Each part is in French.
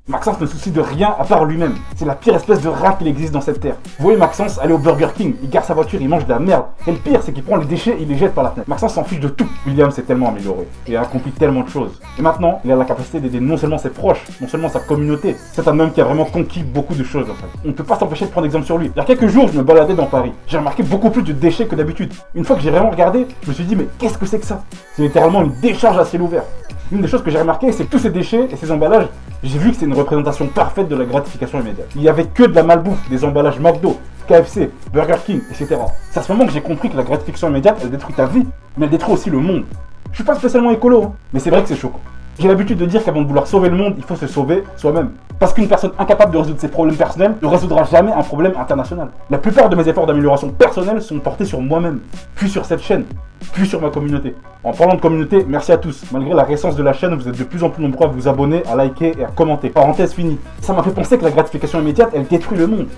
Maxence ne se soucie de rien à part lui-même. C'est la pire espèce de rat qu'il existe dans cette terre. Vous voyez Maxence aller au Burger King, il gare sa voiture, il mange de la merde. Et le pire, c'est qu'il prend les déchets et il les jette par la fenêtre. Maxence s'en fiche de tout. William s'est tellement amélioré. Il a accompli tellement de choses. Et maintenant, il a la capacité d'aider non seulement ses proches, non seulement sa communauté. C'est un homme qui a vraiment conquis beaucoup de choses en fait. On ne peut pas s'empêcher de prendre exemple sur lui. Il y a quelques jours, je me baladais dans Paris. J'ai remarqué beaucoup plus de déchets que d'habitude. Une fois que j'ai vraiment regardé, je me suis dit mais qu'est-ce que c'est que ça? C'est littéralement une décharge à ciel ouvert. Une des choses que j'ai remarqué, c'est que tous ces déchets et ces emballages, j'ai vu que c'est une représentation parfaite de la gratification immédiate. Il n'y avait que de la malbouffe, des emballages McDo, KFC, Burger King, etc. C'est à ce moment que j'ai compris que la gratification immédiate, elle détruit ta vie, mais elle détruit aussi le monde. Je suis pas spécialement écolo, hein, mais c'est vrai que c'est choquant. J'ai l'habitude de dire qu'avant de vouloir sauver le monde, il faut se sauver soi-même. Parce qu'une personne incapable de résoudre ses problèmes personnels ne résoudra jamais un problème international. La plupart de mes efforts d'amélioration personnelle sont portés sur moi-même, puis sur cette chaîne, puis sur ma communauté. En parlant de communauté, merci à tous. Malgré la récence de la chaîne, vous êtes de plus en plus nombreux à vous abonner, à liker et à commenter. Parenthèse finie. Ça m'a fait penser que la gratification immédiate, elle détruit le monde.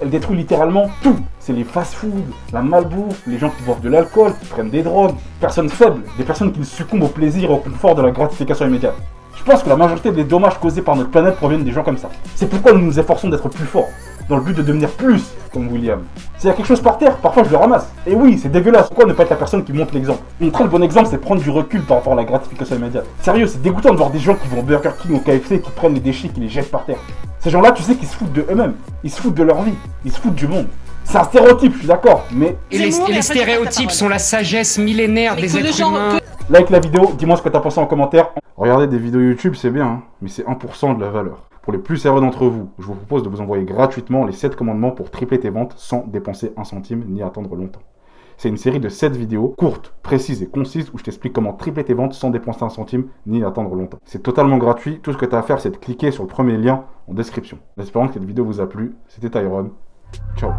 Elle détruit littéralement tout. C'est les fast-food, la malbouffe, les gens qui boivent de l'alcool, qui prennent des drogues, personnes faibles, des personnes qui succombent au plaisir et au confort de la gratification immédiate. Je pense que la majorité des dommages causés par notre planète proviennent des gens comme ça. C'est pourquoi nous nous efforçons d'être plus forts, dans le but de devenir plus comme William. S'il y a quelque chose par terre, parfois je le ramasse. Et oui, c'est dégueulasse. Pourquoi ne pas être la personne qui montre l'exemple? Montrer le bon exemple, c'est prendre du recul par rapport à la gratification immédiate. Sérieux, c'est dégoûtant de voir des gens qui vont au Burger King ou au KFC et qui prennent les déchets, qui les jettent par terre. Ces gens-là, tu sais qu'ils se foutent de eux-mêmes. Ils se foutent de leur vie. Ils se foutent du monde. C'est un stéréotype, je suis d'accord, mais... Et les stéréotypes sont la sagesse millénaire des êtres humains. Like la vidéo, dis-moi ce que t'as pensé en commentaire. Regarder des vidéos YouTube, c'est bien, hein, mais c'est 1% de la valeur. Pour les plus sérieux d'entre vous, je vous propose de vous envoyer gratuitement les 7 commandements pour tripler tes ventes sans dépenser un centime ni attendre longtemps. C'est une série de 7 vidéos courtes, précises et concises où je t'explique comment tripler tes ventes sans dépenser un centime ni attendre longtemps. C'est totalement gratuit, tout ce que tu as à faire c'est de cliquer sur le premier lien en description. En espérant que cette vidéo vous a plu, c'était Tyrone. Ciao.